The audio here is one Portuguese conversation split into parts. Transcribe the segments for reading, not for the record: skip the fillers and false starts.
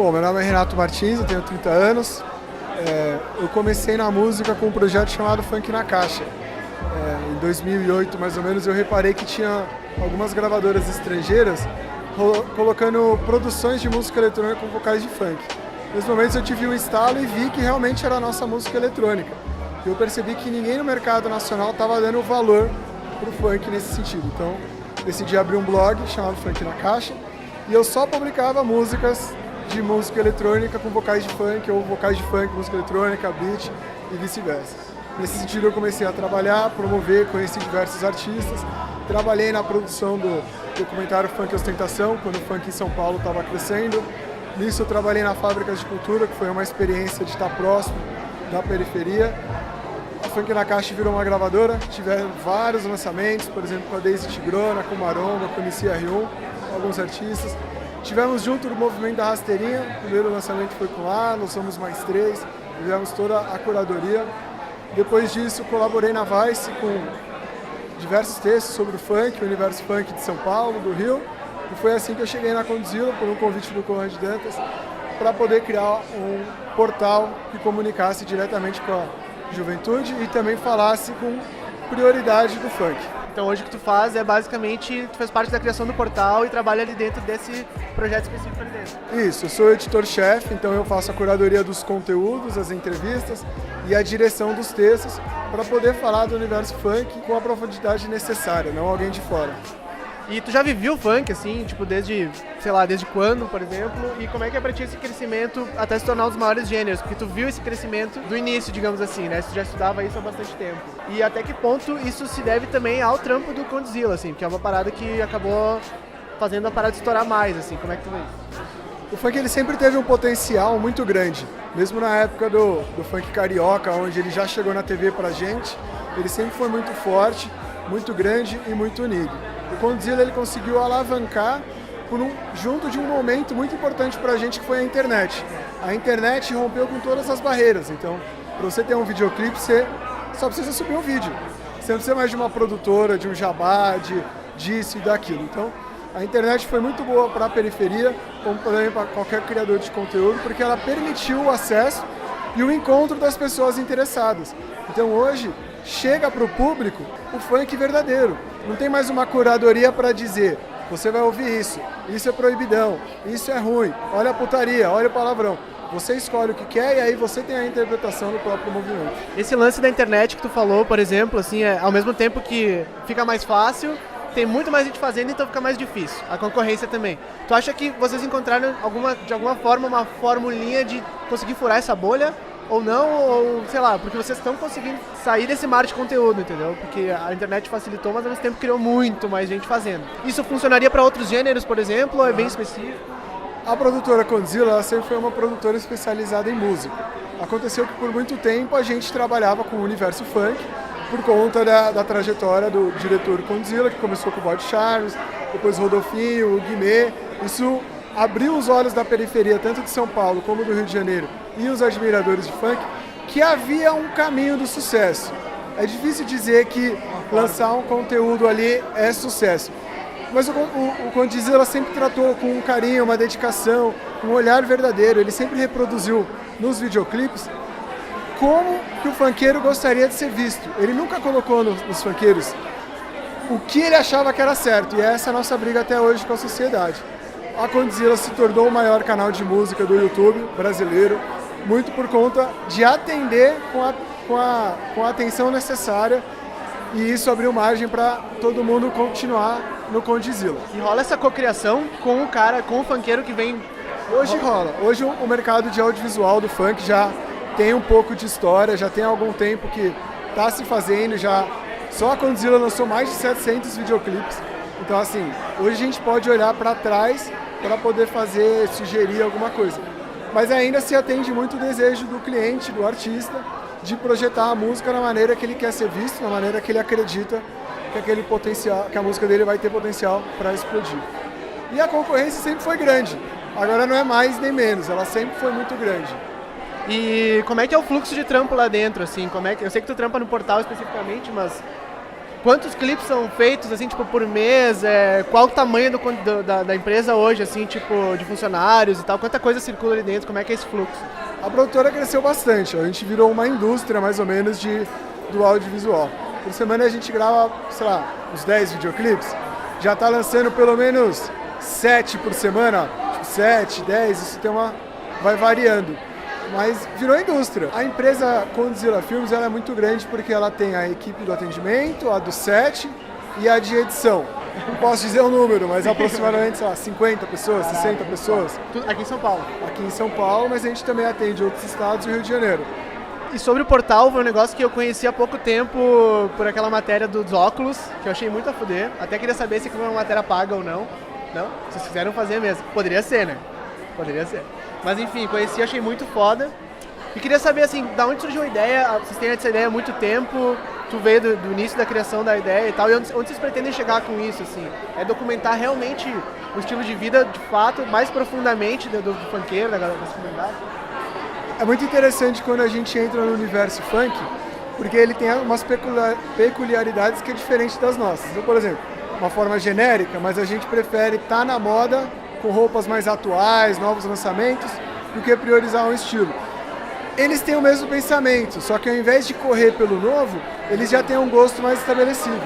Bom, meu nome é Renato Martins, eu tenho 30 anos. Eu comecei na música com um projeto chamado Funk na Caixa. Em 2008, mais ou menos, eu reparei que tinha algumas gravadoras estrangeiras colocando produções de música eletrônica com vocais de funk. Nesse momento eu tive um estalo e vi que realmente era a nossa música eletrônica. Eu percebi que ninguém no mercado nacional estava dando valor para o funk nesse sentido. Então, decidi abrir um blog chamado Funk na Caixa e eu só publicava músicas de música eletrônica com vocais de funk ou vocais de funk, música eletrônica, beat e vice-versa. Nesse sentido eu comecei a trabalhar, promover, conheci diversos artistas, trabalhei na produção do documentário Funk Ostentação, quando o funk em São Paulo estava crescendo. Nisso eu trabalhei na Fábricas de Cultura, que foi uma experiência de estar próximo da periferia. A Funk na Caixa virou uma gravadora, tiveram vários lançamentos, por exemplo com a Daisy Tigrona, com Maromba, com MC R1, alguns artistas. Tivemos junto do movimento da Rasteirinha, o primeiro lançamento foi com lá, nós somos mais 3, fizemos toda a curadoria. Depois disso colaborei na Vice com diversos textos sobre o funk, o universo funk de São Paulo, do Rio. E foi assim que eu cheguei na Condzilla, por um convite do Conrad Dantas, para poder criar um portal que comunicasse diretamente com a juventude e também falasse com prioridade do funk. Então hoje o que tu faz é basicamente, tu faz parte da criação do portal e trabalha ali dentro desse projeto específico ali dentro. Isso, eu sou editor-chefe, então eu faço a curadoria dos conteúdos, as entrevistas e a direção dos textos para poder falar do universo funk com a profundidade necessária, não alguém de fora. E tu já viveu o funk, assim, tipo, desde quando, por exemplo, e como é que é pra ti esse crescimento até se tornar um dos maiores gêneros? Porque tu viu esse crescimento do início, digamos assim, né? Tu já estudava isso há bastante tempo. E até que ponto isso se deve também ao trampo do Condzilla, assim, que é uma parada que acabou fazendo a parada estourar mais, assim, como é que tu vê isso? O funk ele sempre teve um potencial muito grande, mesmo na época do funk carioca, onde ele já chegou na TV pra gente, ele sempre foi muito forte, muito grande e muito unido. O Condzilla ele conseguiu alavancar junto de um momento muito importante para a gente, que foi a internet. A internet rompeu com todas as barreiras, então para você ter um videoclipe, você só precisa subir um vídeo. Você não precisa mais de uma produtora, de um jabá, disso e daquilo. Então a internet foi muito boa para a periferia, como também para qualquer criador de conteúdo, porque ela permitiu o acesso e o encontro das pessoas interessadas. Então hoje chega para o público o funk verdadeiro. Não tem mais uma curadoria para dizer, você vai ouvir isso é proibidão, isso é ruim, olha a putaria, olha o palavrão. Você escolhe o que quer e aí você tem a interpretação do próprio movimento. Esse lance da internet que tu falou, por exemplo, assim, ao mesmo tempo que fica mais fácil, tem muito mais gente fazendo, então fica mais difícil. A concorrência também. Tu acha que vocês encontraram de alguma forma uma formulinha de conseguir furar essa bolha? Ou não, ou sei lá, porque vocês estão conseguindo sair desse mar de conteúdo, entendeu? Porque a internet facilitou, mas ao mesmo tempo criou muito mais gente fazendo. Isso funcionaria para outros gêneros, por exemplo, ou é bem específico? A produtora Condzilla ela sempre foi uma produtora especializada em música. Aconteceu que por muito tempo a gente trabalhava com o universo funk, por conta da trajetória do diretor Condzilla, que começou com o Boyd Charles, depois Rodolfinho, o Guimê. Isso abriu os olhos da periferia, tanto de São Paulo como do Rio de Janeiro, e os admiradores de funk, que havia um caminho do sucesso. É difícil dizer que lançar um conteúdo ali é sucesso. Mas o Condzilla sempre tratou com um carinho, uma dedicação, um olhar verdadeiro. Ele sempre reproduziu nos videoclipes como que o funkeiro gostaria de ser visto. Ele nunca colocou nos funkeiros o que ele achava que era certo. E essa é a nossa briga até hoje com a sociedade. A Condzilla se tornou o maior canal de música do YouTube brasileiro, muito por conta de atender com a atenção necessária, e isso abriu margem para todo mundo continuar no Condzilla. E rola essa cocriação com o funkeiro que vem... Hoje rola. Hoje o mercado de audiovisual do funk já tem um pouco de história, já tem algum tempo que está se fazendo, só a Condzilla lançou mais de 700 videoclipes. Então assim, hoje a gente pode olhar para trás para poder sugerir alguma coisa. Mas ainda se atende muito o desejo do cliente, do artista, de projetar a música na maneira que ele quer ser visto, na maneira que ele acredita que a música dele vai ter potencial para explodir. E a concorrência sempre foi grande. Agora não é mais nem menos, ela sempre foi muito grande. E como é que é o fluxo de trampo lá dentro, assim? Eu sei que tu trampa no portal especificamente, mas quantos clipes são feitos, assim, tipo, por mês? Qual o tamanho da empresa hoje, assim, tipo, de funcionários e tal? Quanta coisa circula ali dentro? Como é que é esse fluxo? A produtora cresceu bastante. A gente virou uma indústria, mais ou menos, do audiovisual. Por semana a gente grava, sei lá, uns 10 videoclipes. Já está lançando pelo menos 7 por semana, tipo 7, 10, isso vai variando. Mas virou indústria. A empresa Condzilla Filmes ela é muito grande porque ela tem a equipe do atendimento, a do set e a de edição. Não posso dizer o número, mas aproximadamente, sei lá, 50 pessoas, 60 pessoas. Aqui em São Paulo. Aqui em São Paulo, mas a gente também atende outros estados e o Rio de Janeiro. E sobre o portal, foi um negócio que eu conheci há pouco tempo por aquela matéria dos óculos, que eu achei muito a fuder. Até queria saber se foi uma matéria paga ou não. Não? Vocês quiseram fazer mesmo. Poderia ser, né? Poderia ser. Mas enfim, conheci, achei muito foda. E queria saber, assim, da onde surgiu a ideia? Vocês têm essa ideia há muito tempo? Tu veio do início da criação da ideia e tal. E onde vocês pretendem chegar com isso, assim? É documentar realmente o estilo de vida, de fato, mais profundamente do funkeiro, da comunidade? É muito interessante quando a gente entra no universo funk, porque ele tem umas peculiaridades que é diferente das nossas. Então, por exemplo, uma forma genérica, mas a gente prefere estar na moda com roupas mais atuais, novos lançamentos, do que priorizar um estilo. Eles têm o mesmo pensamento, só que ao invés de correr pelo novo, eles já têm um gosto mais estabelecido.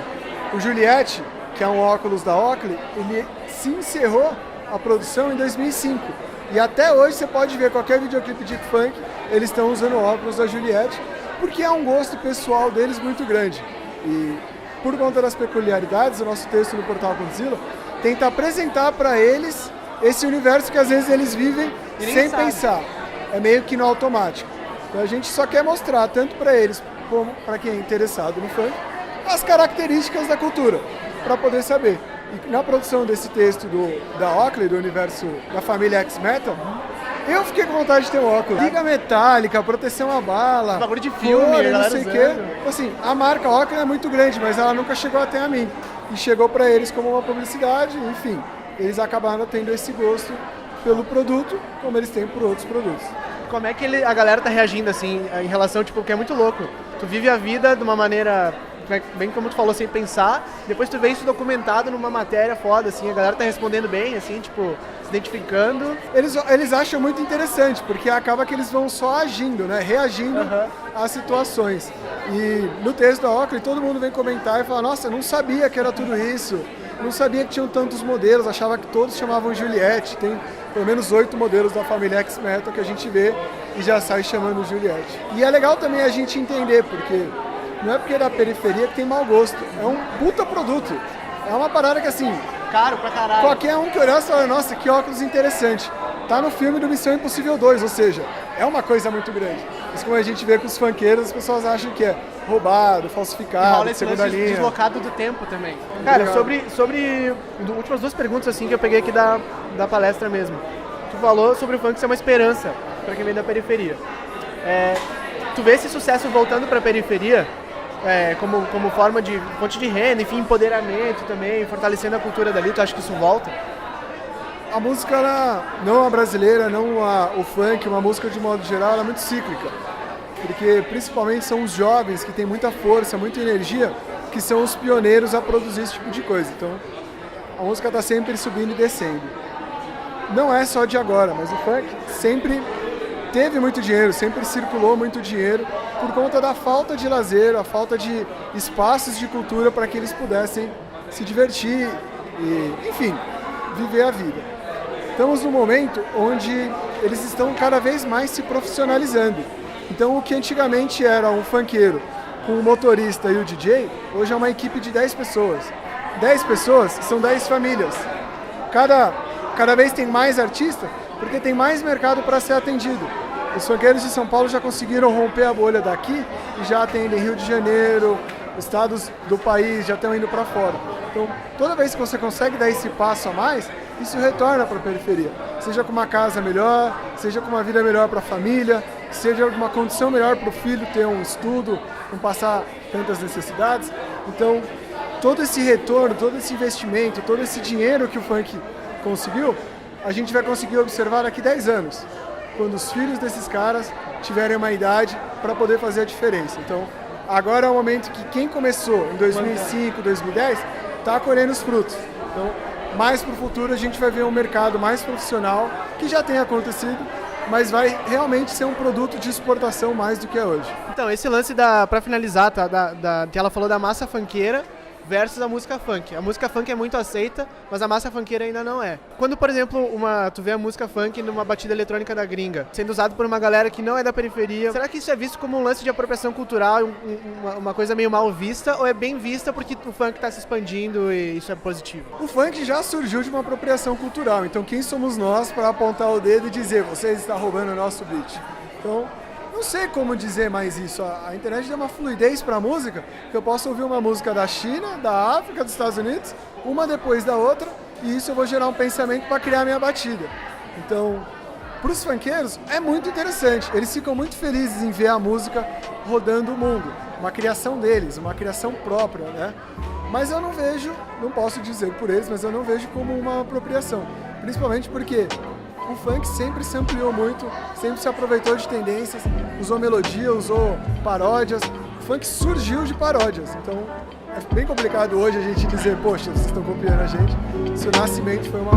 O Juliette, que é um óculos da Oakley, ele se encerrou a produção em 2005. E até hoje você pode ver qualquer videoclipe de funk, eles estão usando óculos da Juliette, porque é um gosto pessoal deles muito grande. E por conta das peculiaridades, o nosso texto no portal Condzilla tenta apresentar para eles esse universo que às vezes eles vivem sem pensar. É meio que no automático. Então a gente só quer mostrar, tanto para eles como para quem é interessado no funk, as características da cultura, para poder saber. E na produção desse texto da Oakley, do universo da família X-Metal, eu fiquei com vontade de ter um óculos. Liga metálica, proteção à bala, bagulho de filme, não sei o quê. Assim, a marca Oakley é muito grande, mas ela nunca chegou até a mim. E chegou para eles como uma publicidade, enfim. Eles acabaram tendo esse gosto pelo produto, como eles têm por outros produtos. Como é que a galera tá reagindo, assim, em relação, tipo, que é muito louco. Tu vive a vida de uma maneira, bem como tu falou, sem pensar, depois tu vê isso documentado numa matéria foda, assim, a galera tá respondendo bem, assim, tipo, se identificando. Eles acham muito interessante, porque acaba que eles vão só agindo, né, reagindo às situações. E no texto da Oakley, todo mundo vem comentar e fala, nossa, eu não sabia que era tudo isso, não sabia que tinham tantos modelos, achava que todos chamavam Juliette, tem pelo menos 8 modelos da família X-Metal que a gente vê e já sai chamando Juliette. E é legal também a gente entender, porque não é porque é da periferia que tem mau gosto, é um puta produto, é uma parada que assim, caro pra caralho. Qualquer um que olhasse fala, nossa, que óculos interessante. Tá no filme do Missão Impossível 2, ou seja, é uma coisa muito grande. Isso como a gente vê com os funkeiros, as pessoas acham que é roubado, falsificado, segunda linha. Deslocado do tempo também. Cara, sobre últimas 2 perguntas assim que eu peguei aqui da palestra mesmo. Tu falou sobre o funk ser uma esperança pra quem vem da periferia. Tu vê esse sucesso voltando pra periferia como forma de fonte de renda, enfim, empoderamento também, fortalecendo a cultura dali, tu acha que isso volta? A música, não a brasileira, não o funk, uma música de modo geral, ela é muito cíclica. Porque principalmente são os jovens que têm muita força, muita energia, que são os pioneiros a produzir esse tipo de coisa. Então, a música está sempre subindo e descendo. Não é só de agora, mas o funk sempre teve muito dinheiro, sempre circulou muito dinheiro por conta da falta de lazer, a falta de espaços de cultura para que eles pudessem se divertir e, enfim, viver a vida. Estamos num momento onde eles estão cada vez mais se profissionalizando. Então, o que antigamente era um funkeiro com o motorista e o DJ, hoje é uma equipe de 10 pessoas. 10 pessoas são 10 famílias. Cada vez tem mais artista, porque tem mais mercado para ser atendido. Os funkeiros de São Paulo já conseguiram romper a bolha daqui e já atendem Rio de Janeiro, estados do país já estão indo para fora. Então, toda vez que você consegue dar esse passo a mais, isso retorna para a periferia. Seja com uma casa melhor, seja com uma vida melhor para a família, seja uma condição melhor para o filho ter um estudo, não passar tantas necessidades. Então, todo esse retorno, todo esse investimento, todo esse dinheiro que o funk conseguiu, a gente vai conseguir observar daqui 10 anos, quando os filhos desses caras tiverem uma idade para poder fazer a diferença. Então, Agora é o momento que quem começou em 2005, 2010, está colhendo os frutos. Então, mais para o futuro a gente vai ver um mercado mais profissional, que já tem acontecido, mas vai realmente ser um produto de exportação mais do que é hoje. Então, esse lance, para finalizar, tá, que ela falou da massa funkeira versus a música funk. A música funk é muito aceita, mas a massa funkeira ainda não é. Quando, por exemplo, tu vê a música funk numa batida eletrônica da gringa, sendo usado por uma galera que não é da periferia, será que isso é visto como um lance de apropriação cultural, uma coisa meio mal vista, ou é bem vista porque o funk está se expandindo e isso é positivo? O funk já surgiu de uma apropriação cultural, então quem somos nós para apontar o dedo e dizer, vocês estão roubando o nosso beat? Então, não sei como dizer mais isso. A internet deu uma fluidez para a música, que eu posso ouvir uma música da China, da África, dos Estados Unidos, uma depois da outra, e isso eu vou gerar um pensamento para criar a minha batida. Então, para os funkeiros é muito interessante. Eles ficam muito felizes em ver a música rodando o mundo. Uma criação deles, uma criação própria, né? Mas eu não vejo, não posso dizer por eles, mas eu não vejo como uma apropriação. Principalmente porque o funk sempre se ampliou muito, sempre se aproveitou de tendências, usou melodia, usou paródias. O funk surgiu de paródias, então é bem complicado hoje a gente dizer, poxa, vocês estão copiando a gente, se o nascimento foi uma